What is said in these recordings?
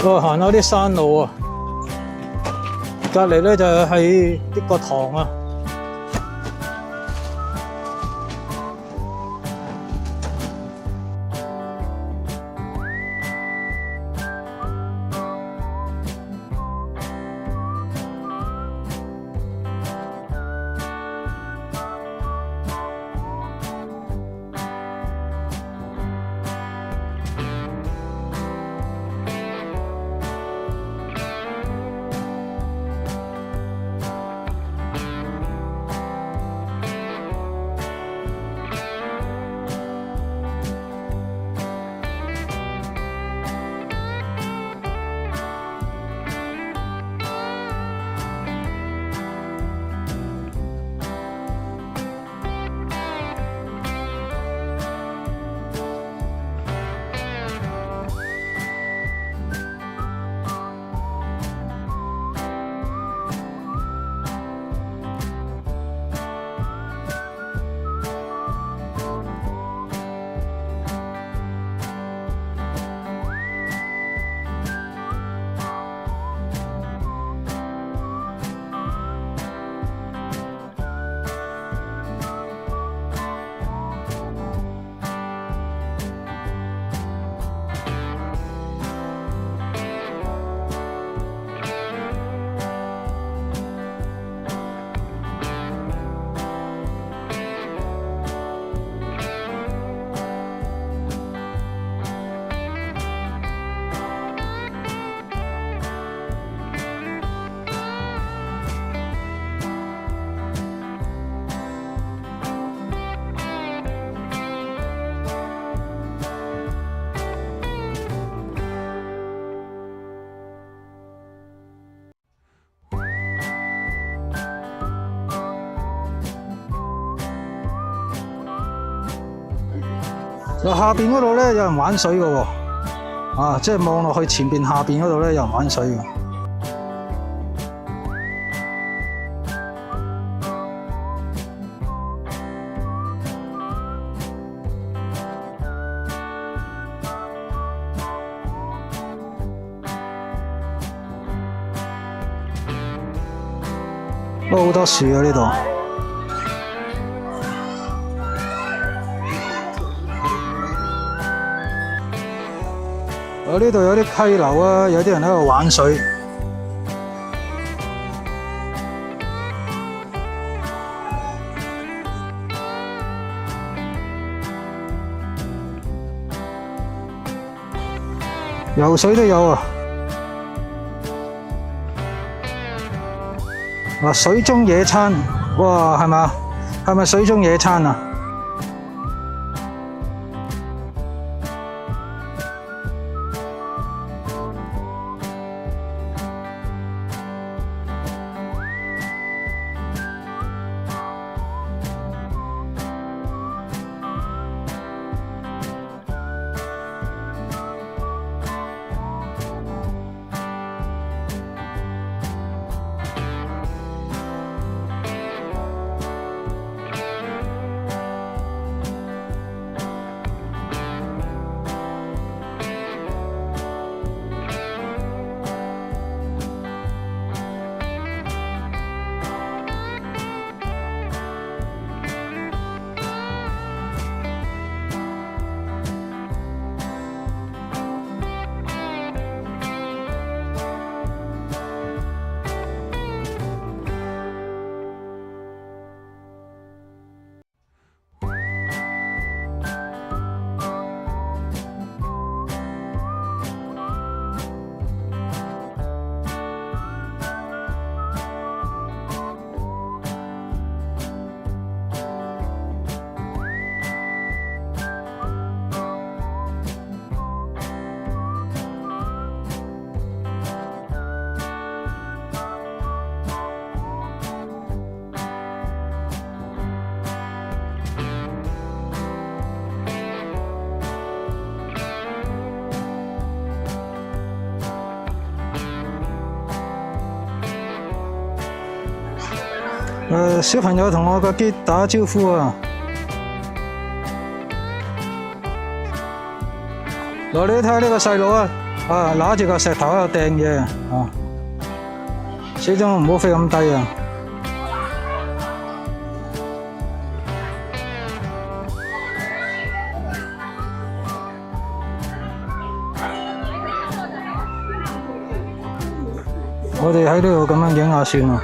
我行下啲山路啊，隔離咧就係呢個塘啊。嗱，下邊嗰度咧有人玩水嘅喎，啊，即係望落去前邊下邊嗰度咧有人玩水嘅。都好多樹啊呢度。呢度有啲溪流啊，有啲人喺度玩水。游水都有啊！嗱，水中野餐，哇，係咪？係咪水中野餐啊？小朋友同我個機打招呼啊！嗱，你睇下呢個細佬啊，啊，揦住個石頭喺度掟嘢啊！始終唔好飛咁低啊！我哋喺呢度咁樣影下算啊！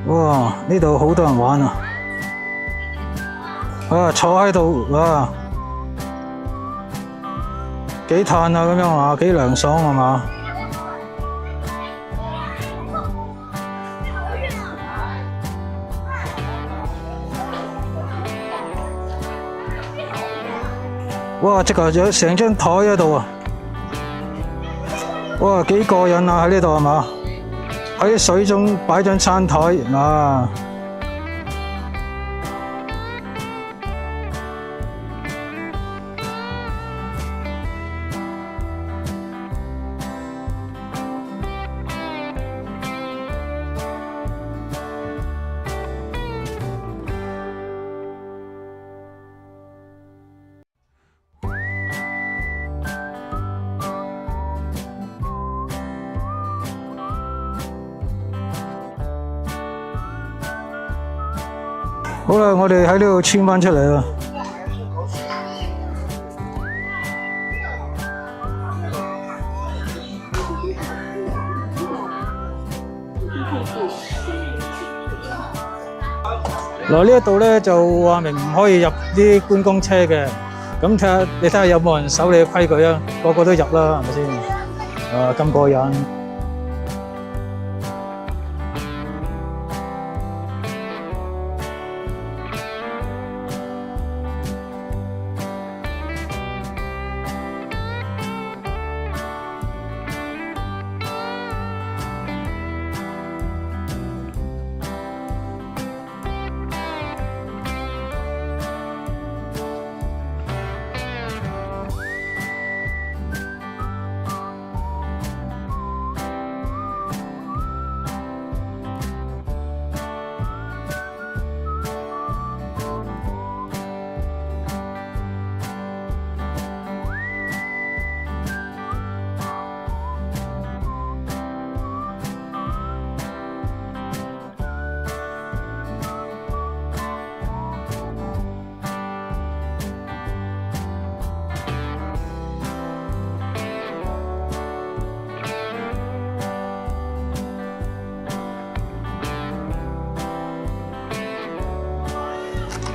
哇！呢度好多人玩啊！啊，坐喺度啊，幾嘆啊咁樣啊，幾涼爽係嘛？哇！即係有成張台喺度啊！哇，幾過癮啊！喺呢度係嘛？喺水中擺張餐台啊！好啦，我哋喺呢度穿返出嚟啦。嗱，呢一度咧就話明唔可以入啲觀光車嘅，咁你睇下有冇人守你嘅規矩啊？個個都入啦，係咪先？啊，咁過癮！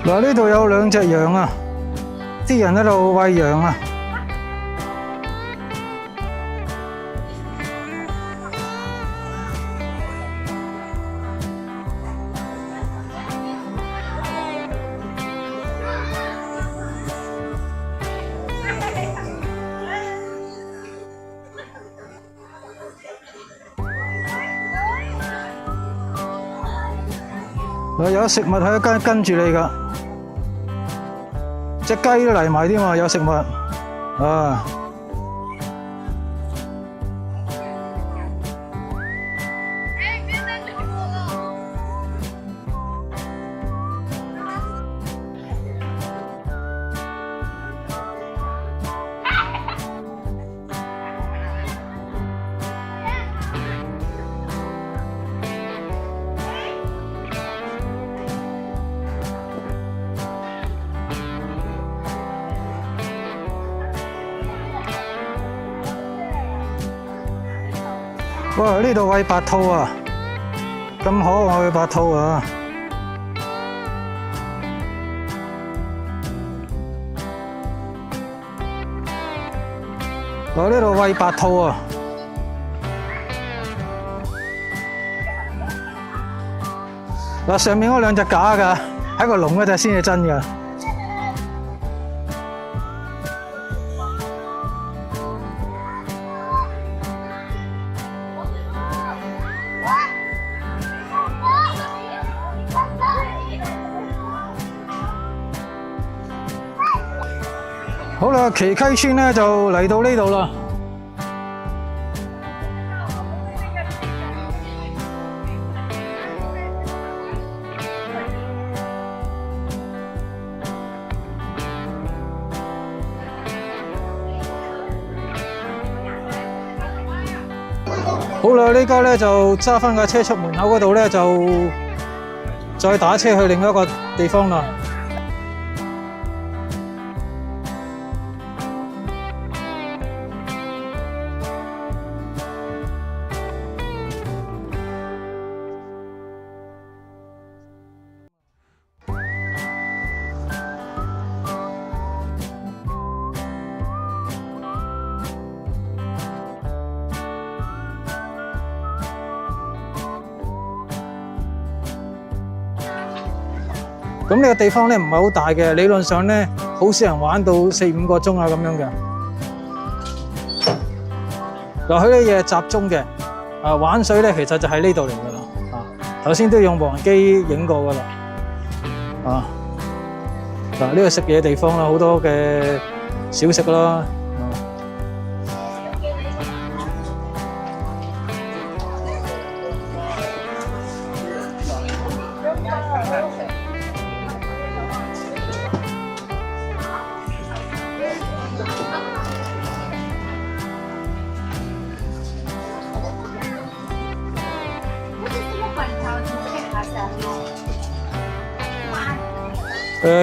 嗱，呢度有兩隻羊啊，啲人喺度餵羊啊。嗱，有食物喺跟住你㗎。隻雞都嚟埋添嘛，有食物啊！哇！呢度餵白兔啊，咁可愛嘅白兔啊！我呢度餵白兔啊！嗱，上面嗰兩隻假㗎，喺個籠嗰隻先係真㗎。好啦，奇溪村咧就嚟到呢度啦。好啦，呢家咧就揸翻架車出門口嗰度咧，就再打車去另一個地方啦。咁呢個地方咧唔係好大嘅，理論上咧好少人玩到4-5個鐘啊咁樣嘅。嗱，佢啲嘢集中嘅，玩水咧其實就喺呢度嚟噶啦。頭先都用無人機影過噶啦。嗱，呢個食嘢地方啦，好多嘅小食啦。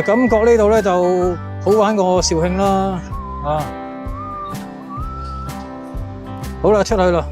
感覺呢度咧就好玩過肇慶啦，好啦，出去啦。